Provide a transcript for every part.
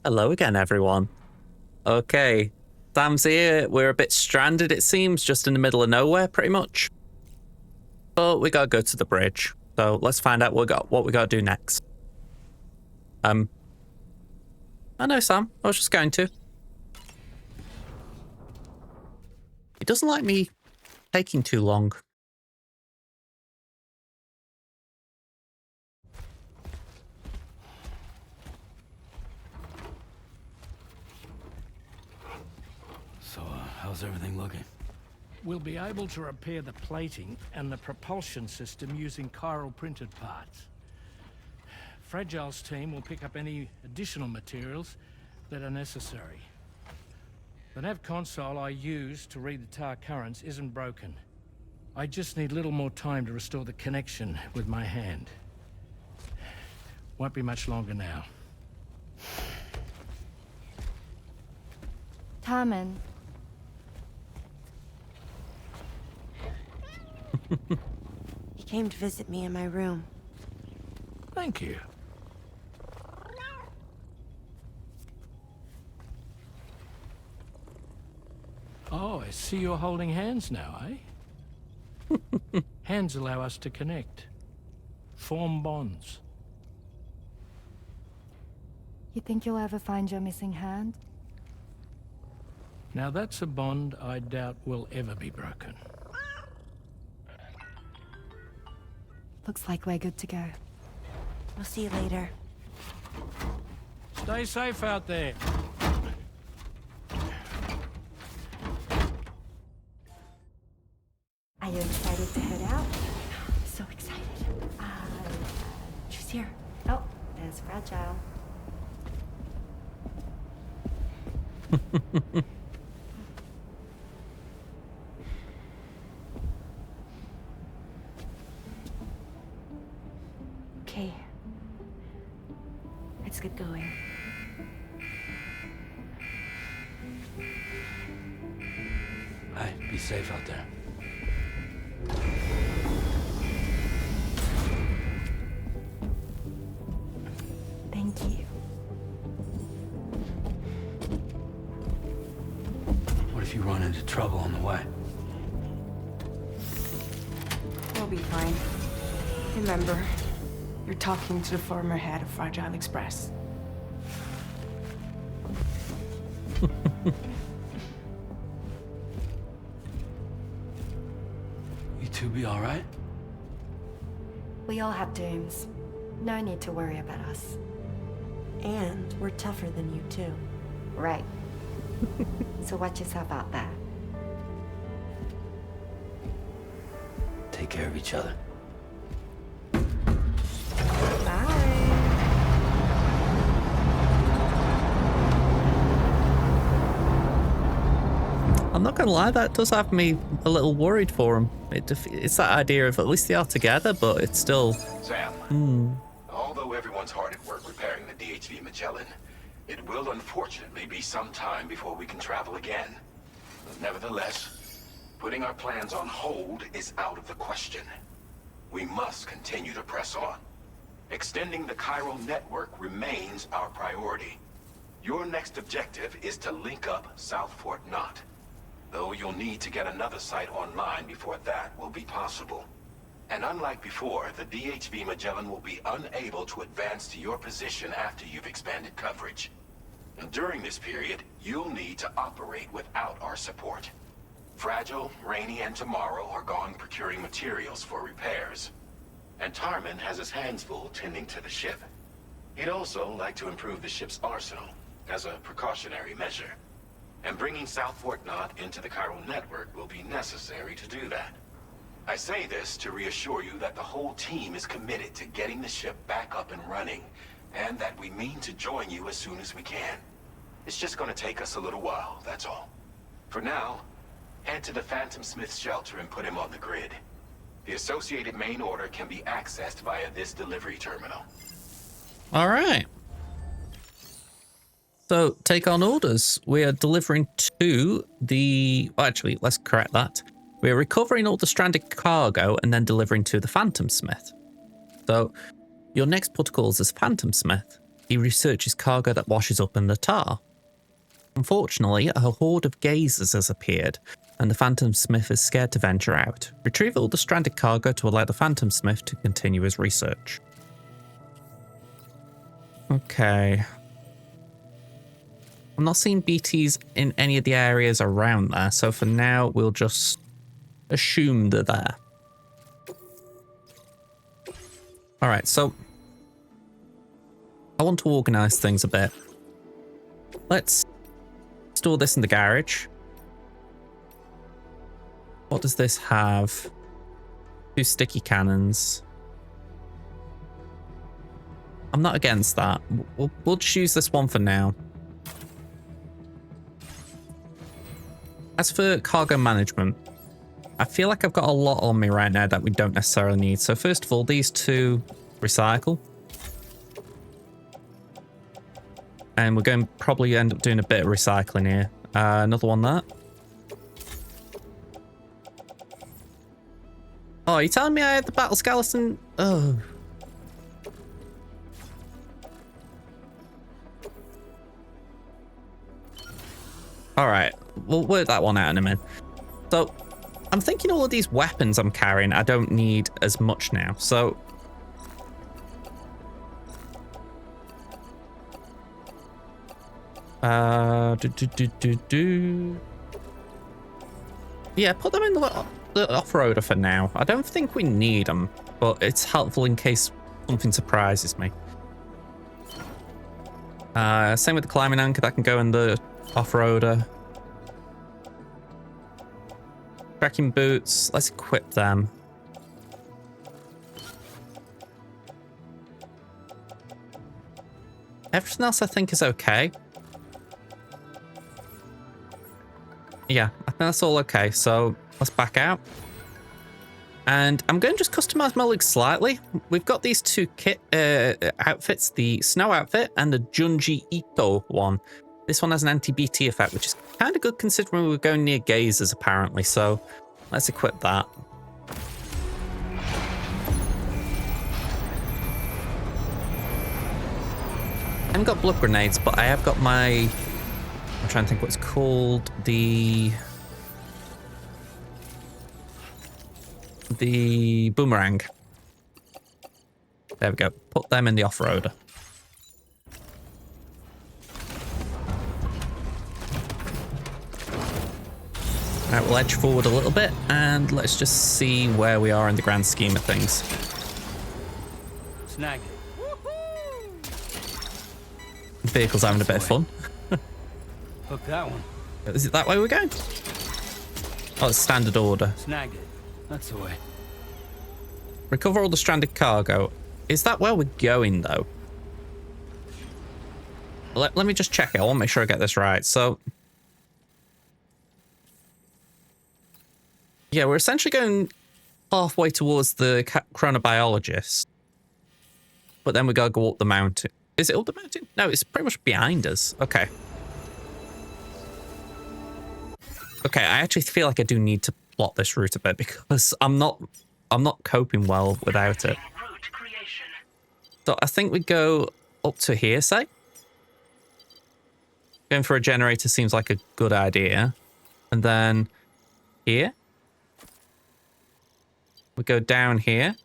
Hello again, everyone. Okay, Sam's here. We're a bit stranded, it seems, just in the middle of nowhere, pretty much. But we gotta go to the bridge. So let's find out what we gotta do next. I know, Sam. I was just going to. He doesn't like me taking too long. So, how's everything looking? We'll be able to repair the plating and the propulsion system using chiral printed parts. Fragile's team will pick up any additional materials that are necessary. The nav console I use to read the tar currents isn't broken. I just need a little more time to restore the connection with my hand. Won't be much longer now. Tarman. He came to visit me in my room. Thank you. Oh, I see you're holding hands now, eh? Hands allow us to connect. Form bonds. You think you'll ever find your missing hand? Now that's a bond I doubt will ever be broken. Looks like we're good to go. We'll see you later. Stay safe out there. Are you excited to head out? So excited. She's here. Oh, there's Fragile. Okay. Let's get going. Hey, be safe out there. Thank you. What if you run into trouble on the way? We'll be fine. Remember, you're talking to the former head of Fragile Express. You two be all right? We all have dooms. No need to worry about us. And we're tougher than you too. Right. So watch yourself out there. Take care of each other. I'm not gonna lie, that does have me a little worried for him. It's that idea of at least they are together, but it's still... Sam, although everyone's hard at work repairing the DHV Magellan, it will unfortunately be some time before we can travel again. But nevertheless, putting our plans on hold is out of the question. We must continue to press on. Extending the chiral network remains our priority. Your next objective is to link up South Fort Knot. Though you'll need to get another site online before that will be possible. And unlike before, the DHV Magellan will be unable to advance to your position after you've expanded coverage. And during this period, you'll need to operate without our support. Fragile, Rainy, and Tomorrow are gone procuring materials for repairs. And Tarman has his hands full tending to the ship. He'd also like to improve the ship's arsenal, as a precautionary measure. And bringing South Fort Knot into the chiral network will be necessary to do that. I say this to reassure you that the whole team is committed to getting the ship back up and running, and that we mean to join you as soon as we can. It's just gonna take us a little while, that's all. For now, head to the Phantom Smith's shelter and put him on the grid. The associated main order can be accessed via this delivery terminal. All right. So, take on orders. We are delivering to the... Well, actually, let's correct that. We are recovering all the stranded cargo and then delivering to the Phantom Smith. So, your next protocol is Phantom Smith. he researches cargo that washes up in the tar. Unfortunately, a horde of gazers has appeared, and the Phantom Smith is scared to venture out. Retrieve all the stranded cargo to allow the Phantom Smith to continue his research. Okay. I'm not seeing BTs in any of the areas around there, so for now, we'll just assume they're there. Alright, so I want to organise things a bit. Let's store this in the garage. What does this have? 2 sticky cannons. I'm not against that. We'll just use this one for now. As for cargo management, I feel like I've got a lot on me right now that we don't necessarily need. So first of all, these 2 recycle. And we're going to probably end up doing a bit of recycling here. Another one there. Oh, are you telling me I had the battle skeleton? Oh. Alright, we'll work that one out in a minute. So, I'm thinking all of these weapons I'm carrying, I don't need as much now. So, yeah, put them in the off-roader for now. I don't think we need them, but it's helpful in case something surprises me. Same with the climbing anchor, that can go in the off-roader. Trekking boots, let's equip them. Everything else I think is okay. Yeah, I think that's all okay. So let's back out. And I'm going to just customize my legs slightly. We've got these 2 kit outfits, the snow outfit and the Junji Ito one. This one has an anti-BT effect, which is kind of good considering we're going near gazers apparently. So let's equip that. I haven't got blood grenades, but I have got my... I'm trying to think what it's called. The boomerang. There we go. Put them in the off-roader. Alright, we'll edge forward a little bit and let's just see where we are in the grand scheme of things. Snag it. The vehicle's having a bit of fun. Hook that one. Is it that way we're going? Oh, it's standard order. Snag it. That's the way. Recover all the stranded cargo. Is that where we're going, though? Let me just check it. I want to make sure I get this right. So, yeah, we're essentially going halfway towards the chronobiologist. But then we got to go up the mountain. Is it up the mountain? No, it's pretty much behind us. Okay. Okay, I actually feel like I do need to plot this route a bit because I'm not coping well without it. So I think we go up to here, say. Going for a generator seems like a good idea. And then here. We go down here.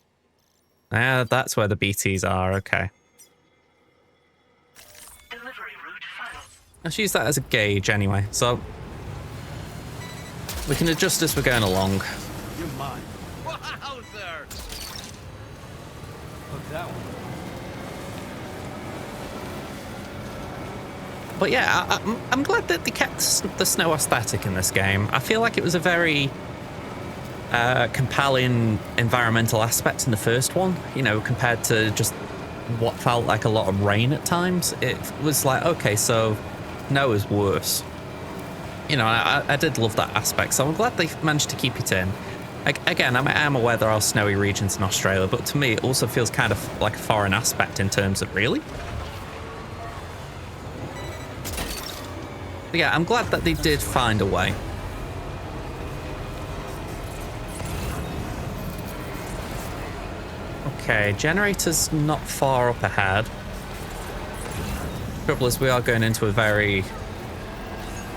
Ah, that's where the BTs are, okay. Let's use that as a gauge anyway, so we can adjust as we're going along. You're mine. Wow, sir. Hook that one. But yeah, I'm glad that they kept the snow aesthetic in this game. I feel like it was a very compelling environmental aspect in the first one, you know, compared to just what felt like a lot of rain at times. It was like, okay, so no is worse. You know, I did love that aspect, so I'm glad they managed to keep it in. Again, I am aware there are snowy regions in Australia, but to me it also feels kind of like a foreign aspect in terms of, really? But yeah, I'm glad that they did find a way. Okay, generator's not far up ahead. Trouble is, we are going into a very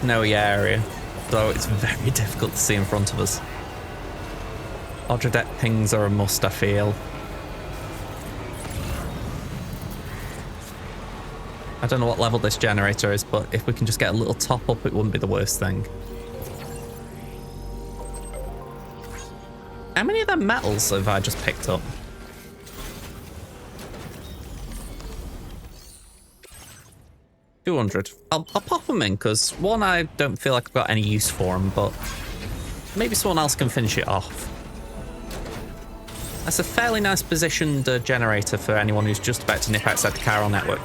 snowy area, so it's very difficult to see in front of us. Odredet pings are a must, I feel. I don't know what level this generator is, but if we can just get a little top up, it wouldn't be the worst thing. How many of them metals have I just picked up? $200. I'll pop them in, because one, I don't feel like I've got any use for them, but maybe someone else can finish it off. That's a fairly nice positioned generator for anyone who's just about to nip outside the chiral network.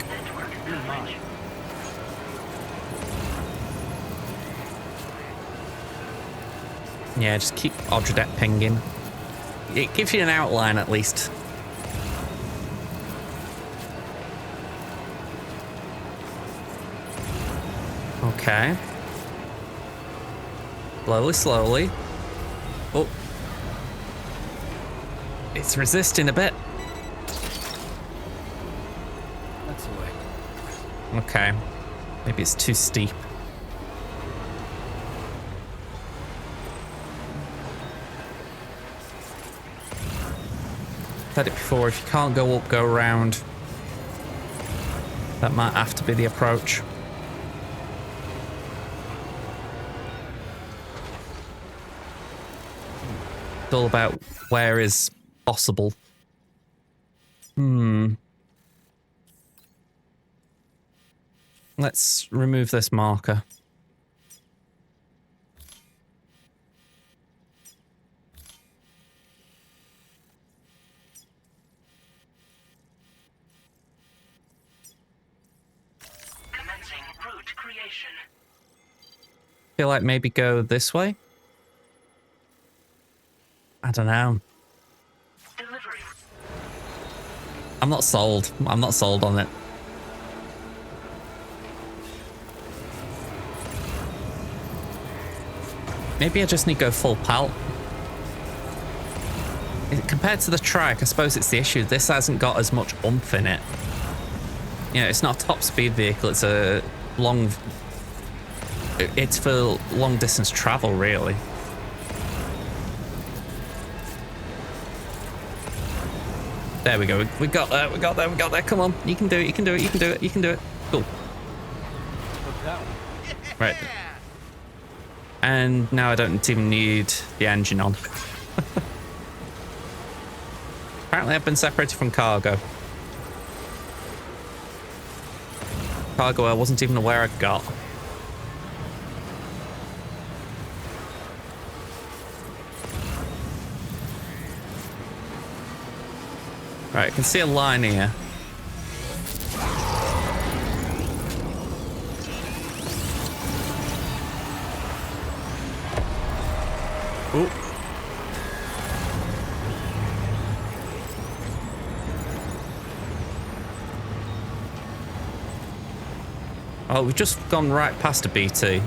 Yeah, just keep Odredet pinging. It gives you an outline at least. Okay. Slowly, slowly. Oh. It's resisting a bit. That's the way. Okay. Maybe it's too steep. Said it before, if you can't go up, go around. That might have to be the approach. It's all about where is possible. Let's remove this marker. Commencing route creation. Feel like maybe go this way? I don't know. Delivery. I'm not sold. I'm not sold on it. Maybe I just need to go full pelt. Compared to the trike, I suppose it's the issue. This hasn't got as much oomph in it. You know, it's not a top speed vehicle. It's a long... It's for long distance travel, really. There we go. We got there. We got there. We got there. Come on. You can do it. You can do it. You can do it. You can do it. Cool. Right. And now I don't even need the engine on. Apparently I've been separated from cargo. Cargo I wasn't even aware I got. Right, I can see a line here. Ooh. Oh, we've just gone right past a BT.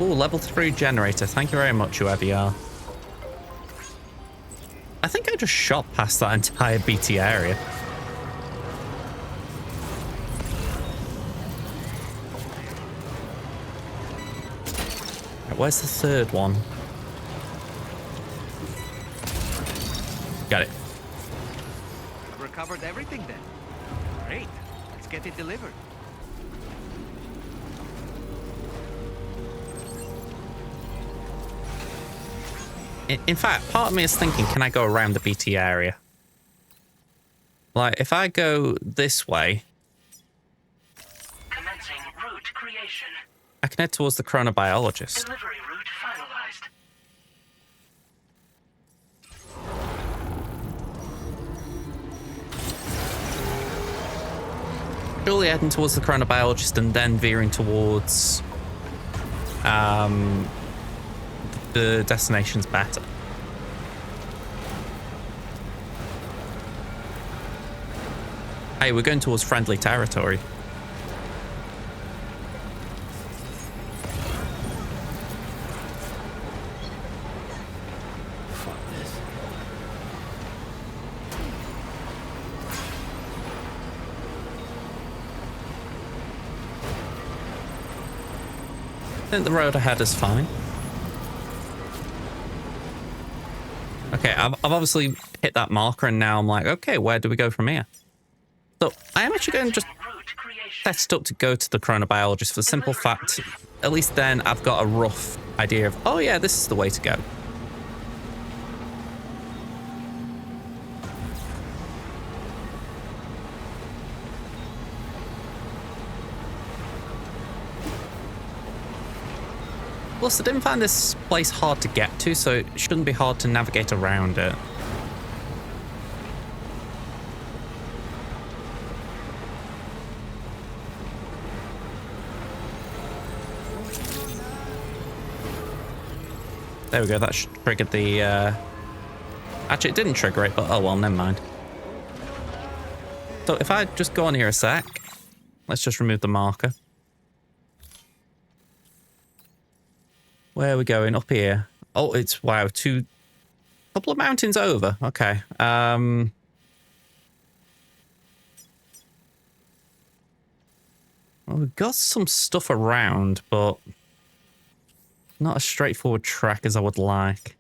Ooh, level 3 generator. Thank you very much, whoever you are. I think I just shot past that entire BT area. Right, where's the third one? Got it. Recovered everything then. Great. Let's get it delivered. In fact, part of me is thinking, can I go around the BT area? Like, if I go this way... Commencing route creation. I can head towards the chronobiologist. Delivery route finalized. Surely heading towards the chronobiologist and then veering towards... the destination's better. Hey, we're going towards friendly territory. think the road ahead is fine. Okay, I've obviously hit that marker and now I'm like, okay, where do we go from here? So I am actually going to just set it up to go to the chronobiologist for the simple fact, at least then I've got a rough idea of, oh yeah, this is the way to go. Plus, I didn't find this place hard to get to, so it shouldn't be hard to navigate around it. There we go, that triggered the... Actually, it didn't trigger it, but oh well, never mind. So if I just go on here a sec, let's just remove the marker. Where are we going? Up here. Oh, it's, wow, couple of mountains over. Okay. Well, we've got some stuff around, but not a straightforward track as I would like.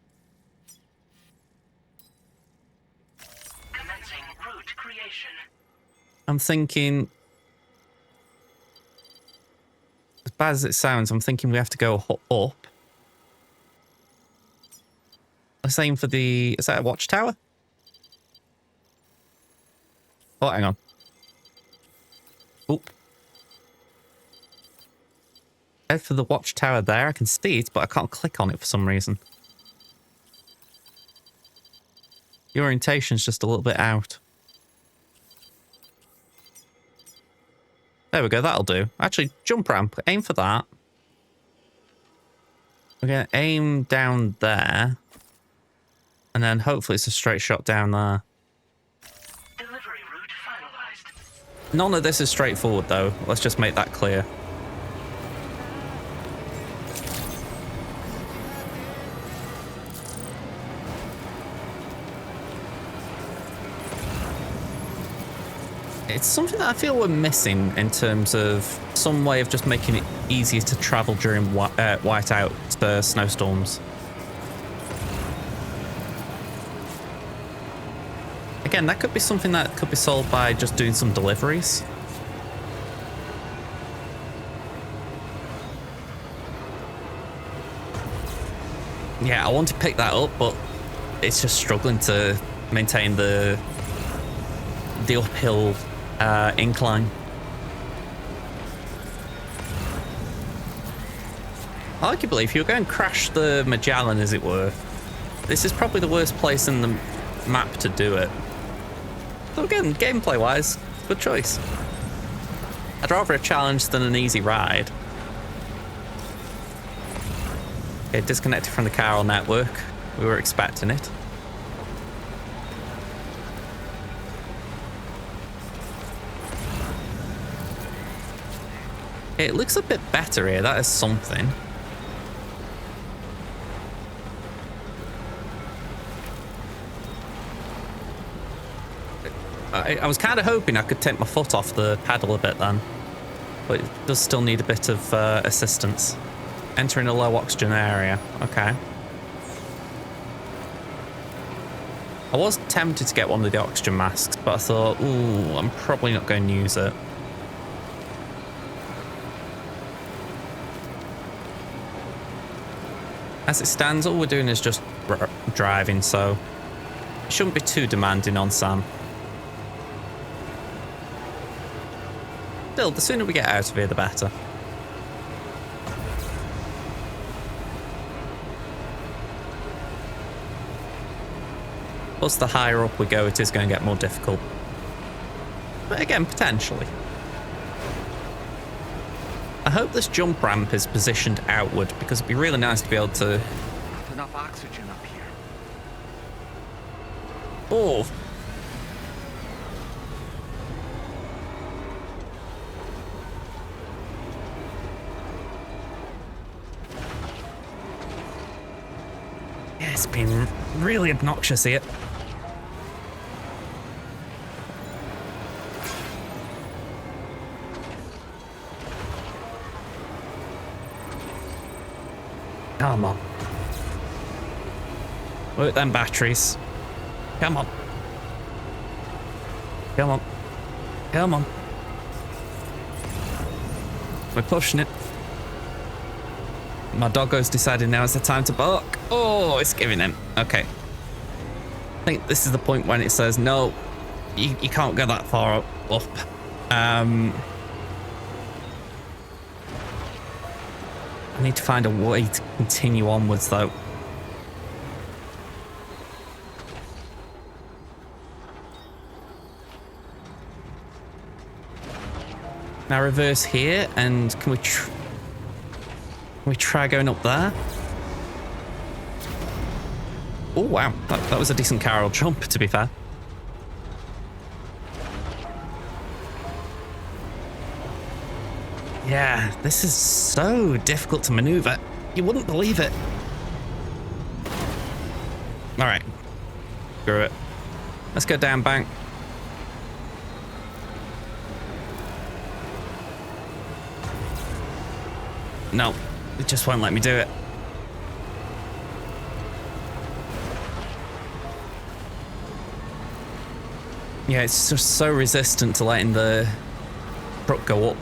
Commencing route creation. I'm thinking, as bad as it sounds, I'm thinking we have to go up. Let's aim for the... Is that a watchtower? Oh, hang on. Oop. Head for the watchtower there. I can see it, but I can't click on it for some reason. The orientation's just a little bit out. There we go, that'll do. Actually, jump ramp. Aim for that. We're going to aim down there. And then hopefully it's a straight shot down there. Delivery route finalized. None of this is straightforward though. Let's just make that clear. It's something that I feel we're missing in terms of some way of just making it easier to travel during whiteout snowstorms. Again, that could be something that could be solved by just doing some deliveries. Yeah, I want to pick that up, but it's just struggling to maintain the uphill incline. Arguably, if you're going to crash the Magellan, as it were, this is probably the worst place in the map to do it. So again, gameplay-wise, good choice. I'd rather a challenge than an easy ride. Okay, disconnected from the chiral network. We were expecting it. It looks a bit better here, that is something. I was kind of hoping I could take my foot off the pedal a bit then, but it does still need a bit of assistance. Entering a low oxygen area, okay. I was tempted to get one of the oxygen masks, but I thought, ooh, I'm probably not going to use it. As it stands, all we're doing is just driving, so it shouldn't be too demanding on Sam. Still, the sooner we get out of here, the better. Plus, the higher up we go, it is going to get more difficult. But again, potentially. I hope this jump ramp is positioned outward, because it'd be really nice to be able to... Not enough oxygen up here. Oh! Yeah, it's been really obnoxious here. Come on. Work them batteries. Come on. Come on. Come on. We're pushing it. My doggo's decided now is the time to bark. Oh, it's giving in. Okay. I think this is the point when it says, no, you can't go that far up. I need to find a way to continue onwards, though. Now reverse here, and can we try going up there? Oh wow, that was a decent carol jump, to be fair. Yeah, this is so difficult to maneuver. You wouldn't believe it. All right, screw it. Let's go down bank. No, it just won't let me do it. Yeah, it's just so resistant to letting the truck go up.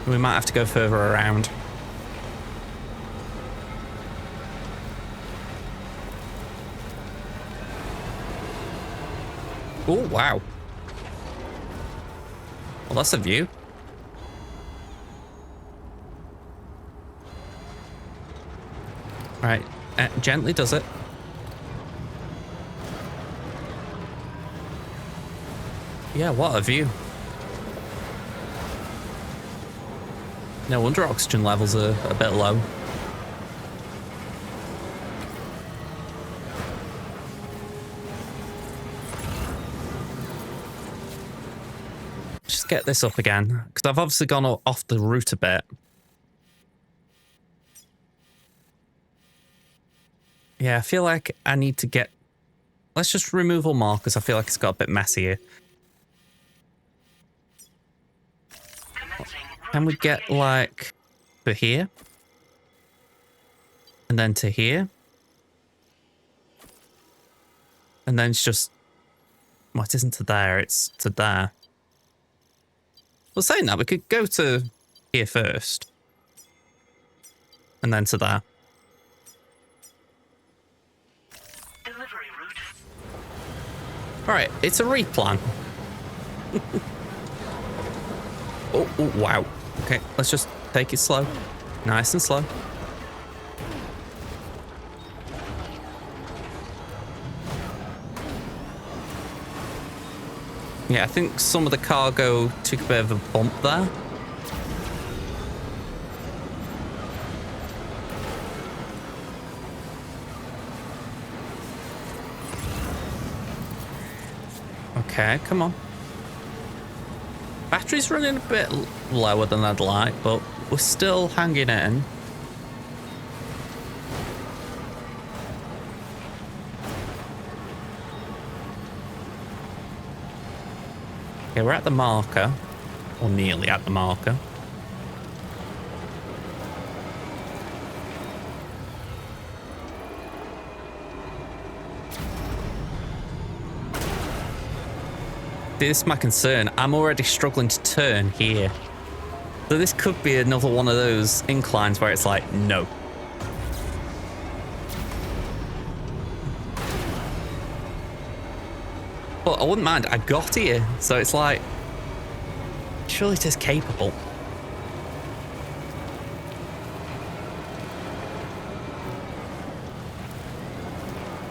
We might have to go further around. Oh, wow. Well, that's a view. All right, gently does it. Yeah, what a view. No wonder oxygen levels are a bit low. Just get this up again, because I've obviously gone off the route a bit. Yeah, I feel like I need to get... Let's just remove all markers. I feel like it's got a bit messy here. Can we get, like, to here? And then to here? And then it's just... Well, it isn't to there, it's to there. Well, saying that, we could go to here first. And then to there. Delivery route. Alright, it's a replan. Oh, wow. Okay, let's just take it slow. Nice and slow. Yeah, I think some of the cargo took a bit of a bump there. Okay, come on. Battery's running a bit lower than I'd like, but we're still hanging in. Okay, we're at the marker, or nearly at the marker. This is my concern. I'm already struggling to turn here. So this could be another one of those inclines where it's like, no. But I wouldn't mind. I got here. So it's like, surely it is capable.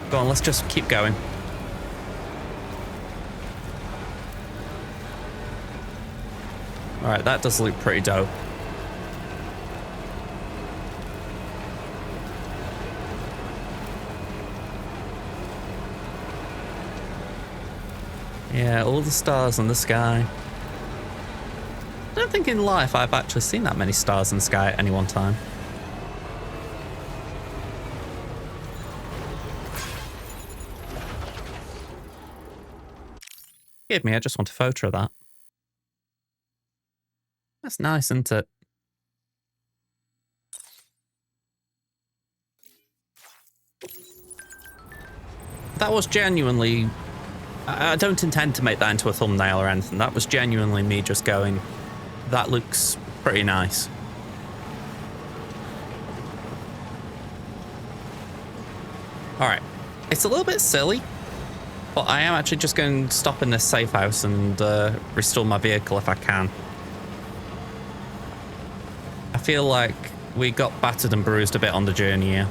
Go on, let's just keep going. Alright, that does look pretty dope. Yeah, all the stars in the sky. I don't think in life I've actually seen that many stars in the sky at any one time. Forgive me, I just want a photo of that. That's nice, isn't it? That was genuinely... I don't intend to make that into a thumbnail or anything. That was genuinely me just going, that looks pretty nice. Alright. It's a little bit silly, but I am actually just going to stop in this safe house and restore my vehicle if I can. I feel like we got battered and bruised a bit on the journey here.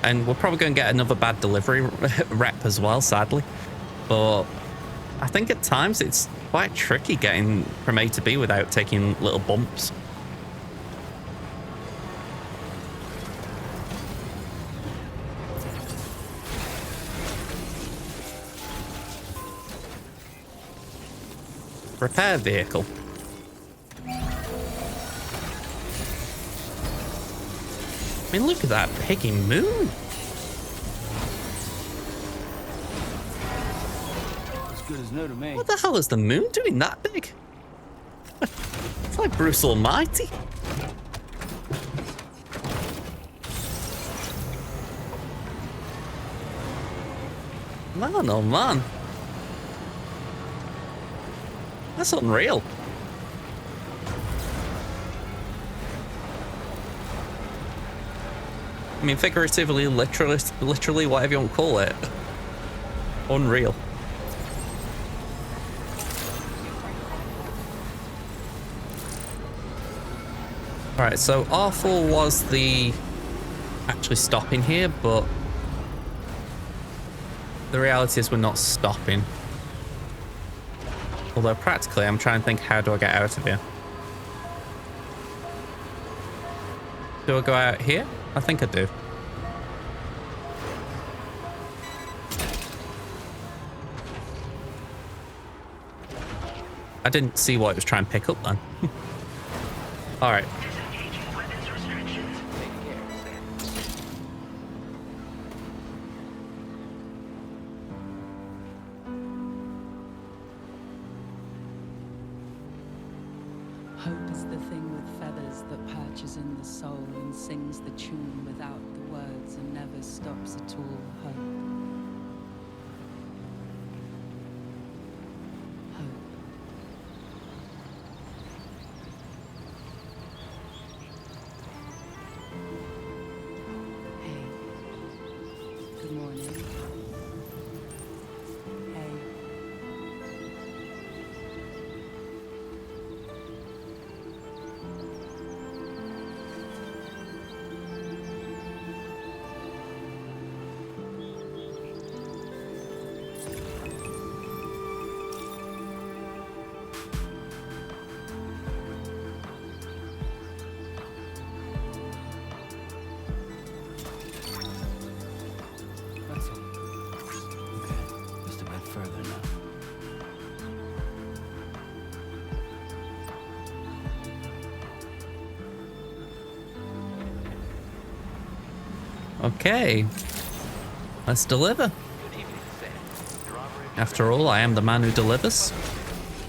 And we're probably going to get another bad delivery rep as well, sadly. But I think at times it's quite tricky getting from A to B without taking little bumps. Repair vehicle. I mean, look at that picking moon. As good as new to me. What the hell is the moon doing that big? It's like Bruce Almighty. Man, oh man. That's unreal. I mean, figuratively, literally, whatever you want to call it. Unreal. Alright, so R4 was the actually stopping here, but the reality is we're not stopping. Although practically, I'm trying to think, how do I get out of here? Do I go out here? I think I do. I didn't see what it was trying to pick up then. All right. Hope is the thing with feathers that perches in the soul and sings the tune without the words and never stops at all. Hope. Hope. Hey. Good morning. Hey. That's all. Okay, just a bit further now. Okay. Let's deliver. After all, I am the man who delivers.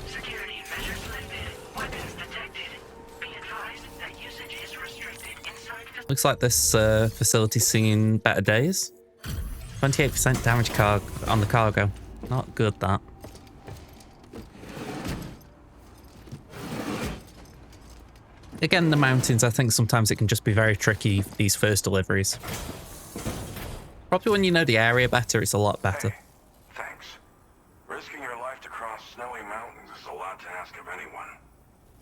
Security measures lifted. Weapons detected. Be advised that usage is restricted inside. Looks like this facility's seen better days. 28% damage on the cargo. Not good, that. Again, the mountains, I think sometimes it can just be very tricky, these first deliveries. Probably when you know the area better, it's a lot better. Hey, thanks. Risking your life to cross snowy mountains is a lot to ask of anyone.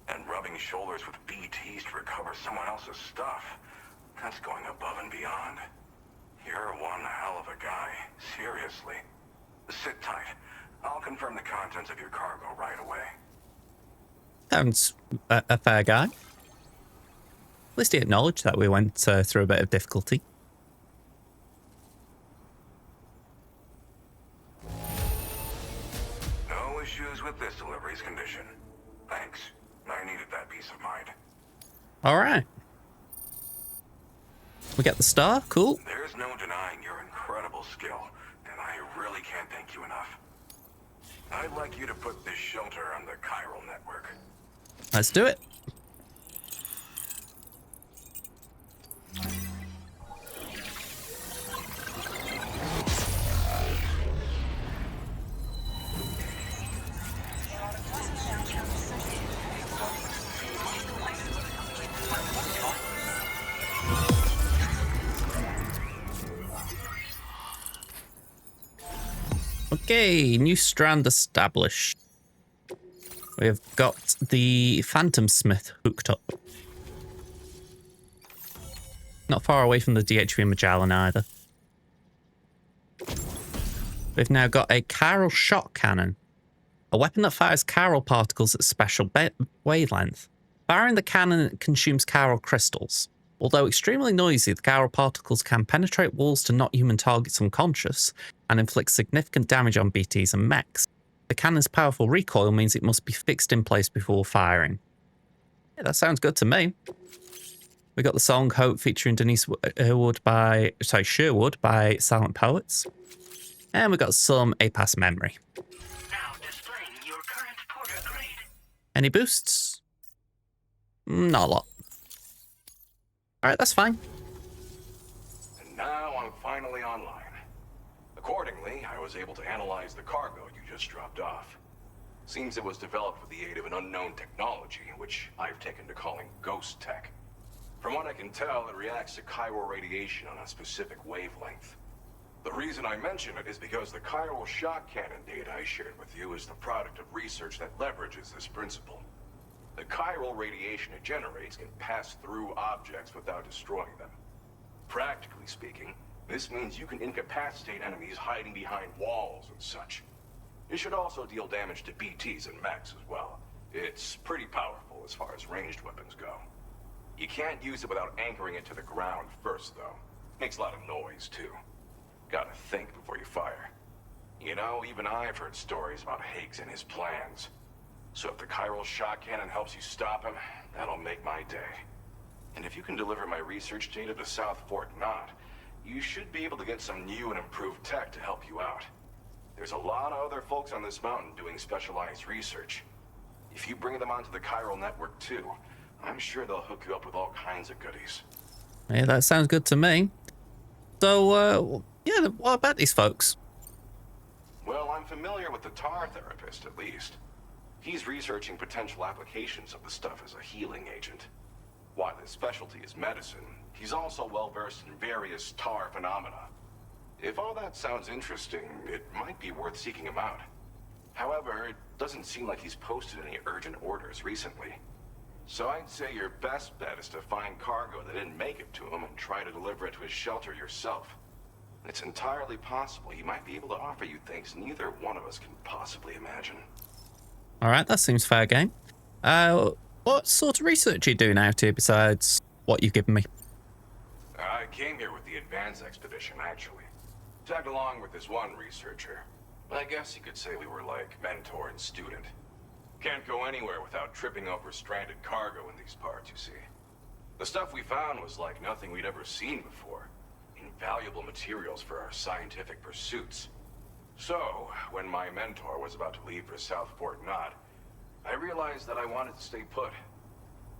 And rubbing shoulders with BTs to recover someone else's stuff, that's going above and beyond. You're one hell of a guy, seriously. Sit tight. I'll confirm the contents of your cargo right away. Sounds a fair guy. At least he acknowledged that we went through a bit of difficulty. No issues with this delivery's condition. Thanks. I needed that peace of mind. All right. We get the star. Cool. There's no denying your incredible skill, and I really can't thank you enough. I'd like you to put this shelter on the chiral network. Let's do it. Okay, new strand established. We've got the Phantom Smith hooked up. Not far away from the DHV Magellan either. We've now got a chiral shot cannon. A weapon that fires chiral particles at special wavelength. Firing the cannon consumes chiral crystals. Although extremely noisy, the chiral particles can penetrate walls to knock human targets unconscious and inflict significant damage on BTs and mechs. The cannon's powerful recoil means it must be fixed in place before firing. Yeah, that sounds good to me. We got the song Hope featuring Denise Sherwood by Silent Poets. And we got some APAS memory. Now displaying your current porter grade. Any boosts? Not a lot. Alright, that's fine. And now I'm finally online. Accordingly, I was able to analyze the cargo you just dropped off. Seems it was developed with the aid of an unknown technology, which I've taken to calling ghost tech. From what I can tell, it reacts to chiral radiation on a specific wavelength. The reason I mention it is because the chiral shock cannon data I shared with you is the product of research that leverages this principle. The chiral radiation it generates can pass through objects without destroying them. Practically speaking, this means you can incapacitate enemies hiding behind walls and such. It should also deal damage to BTs and mechs as well. It's pretty powerful as far as ranged weapons go. You can't use it without anchoring it to the ground first, though. Makes a lot of noise, too. Gotta think before you fire. You know, even I've heard stories about Higgs and his plans. So if the chiral shock cannon helps you stop him, that'll make my day. And if you can deliver my research data to South Fort Knot, you should be able to get some new and improved tech to help you out. There's a lot of other folks on this mountain doing specialized research. If you bring them onto the chiral network too, I'm sure they'll hook you up with all kinds of goodies. Yeah, that sounds good to me. So, yeah, what about these folks? Well, I'm familiar with the tar therapist, at least. He's researching potential applications of the stuff as a healing agent. While his specialty is medicine, he's also well-versed in various tar phenomena. If all that sounds interesting, it might be worth seeking him out. However, it doesn't seem like he's posted any urgent orders recently. So I'd say your best bet is to find cargo that didn't make it to him and try to deliver it to his shelter yourself. It's entirely possible he might be able to offer you things neither one of us can possibly imagine. Alright, that seems fair game. What sort of research are you doing out here besides what you've given me? I came here with the advance expedition, actually. Tagged along with this one researcher. I guess you could say we were like mentor and student. Can't go anywhere without tripping over stranded cargo in these parts, you see. The stuff we found was like nothing we'd ever seen before. Invaluable materials for our scientific pursuits. So, when my mentor was about to leave for South Fort Knot, I realized that I wanted to stay put.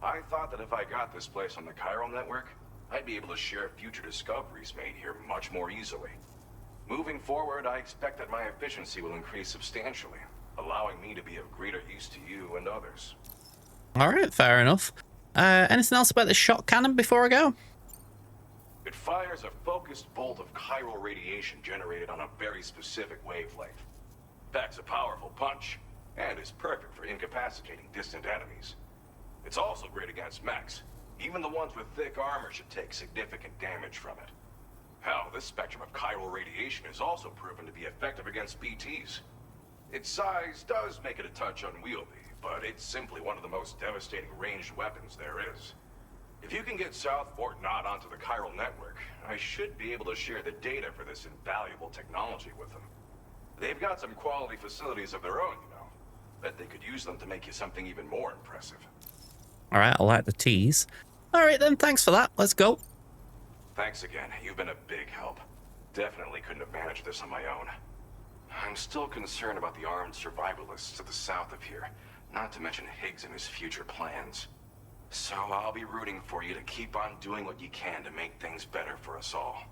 I thought that if I got this place on the chiral network, I'd be able to share future discoveries made here much more easily. Moving forward, I expect that my efficiency will increase substantially, allowing me to be of greater use to you and others. Alright, fair enough. Anything else about the shot cannon before I go? It fires a focused bolt of chiral radiation generated on a very specific wavelength. Packs a powerful punch, and is perfect for incapacitating distant enemies. It's also great against mechs. Even the ones with thick armor should take significant damage from it. Hell, this spectrum of chiral radiation is also proven to be effective against BTs. Its size does make it a touch unwieldy, but it's simply one of the most devastating ranged weapons there is. If you can get South Fort Knot onto the chiral network, I should be able to share the data for this invaluable technology with them. They've got some quality facilities of their own, you know. Bet they could use them to make you something even more impressive. Alright, I like the tease. Alright then, thanks for that. Let's go. Thanks again. You've been a big help. definitely couldn't have managed this on my own. I'm still concerned about the armed survivalists to the south of here, not to mention Higgs and his future plans. So I'll be rooting for you to keep on doing what you can to make things better for us all.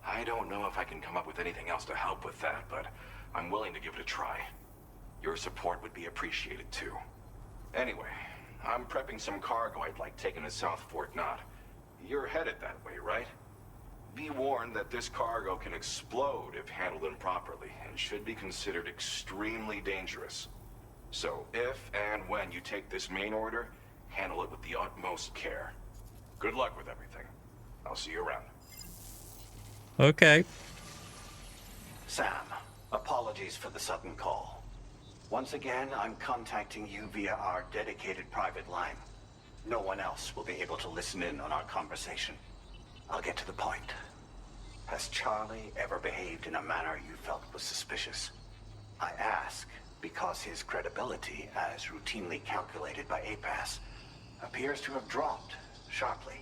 I don't know if I can come up with anything else to help with that, but I'm willing to give it a try. Your support would be appreciated too. Anyway, I'm prepping some cargo I'd like taken to South Fort Knot. You're headed that way, right? Be warned that this cargo can explode if handled improperly, and should be considered extremely dangerous. So if and when you take this main order, handle it with the utmost care. Good luck with everything. I'll see you around. Okay. Sam, apologies for the sudden call. Once again, I'm contacting you via our dedicated private line. No one else will be able to listen in on our conversation. I'll get to the point. Has Charlie ever behaved in a manner you felt was suspicious? I ask because his credibility, as routinely calculated by APAS, appears to have dropped sharply.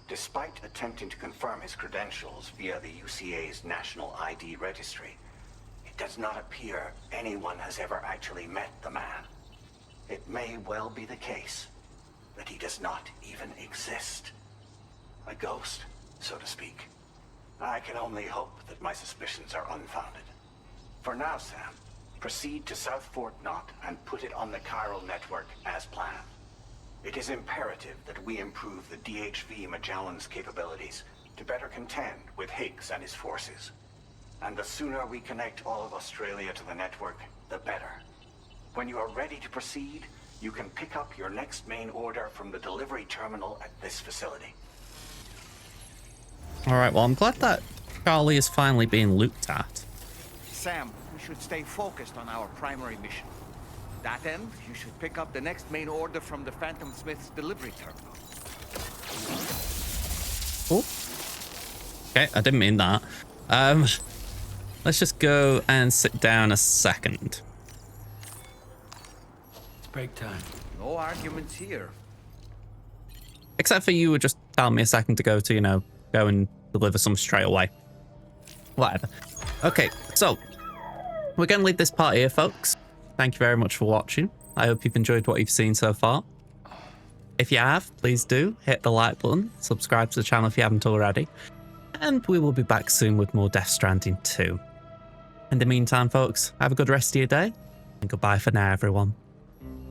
Despite attempting to confirm his credentials via the UCA's National ID Registry, it does not appear anyone has ever actually met the man. It may well be the case that he does not even exist. A ghost, so to speak. I can only hope that my suspicions are unfounded. For now, Sam, proceed to South Fort Knot and put it on the chiral network as planned. It is imperative that we improve the DHV Magellan's capabilities to better contend with Higgs and his forces. And the sooner we connect all of Australia to the network, the better. When you are ready to proceed, you can pick up your next main order from the delivery terminal at this facility. Alright, well, I'm glad that Charlie is finally being looked at. Sam, we should stay focused on our primary mission. That end, you should pick up the next main order from the Phantom Smith's delivery terminal. Oh. Okay, I didn't mean that. Let's just go and sit down a second. It's break time. No arguments here. Except for you were just telling me a second ago to, you know, go and deliver some straight away. Whatever. Okay, so we're going to leave this part here, folks. Thank you very much for watching. I hope you've enjoyed what you've seen so far. If you have, please do hit the like button, subscribe to the channel if you haven't already, and we will be back soon with more Death Stranding 2. In the meantime, folks, have a good rest of your day, and goodbye for now, everyone.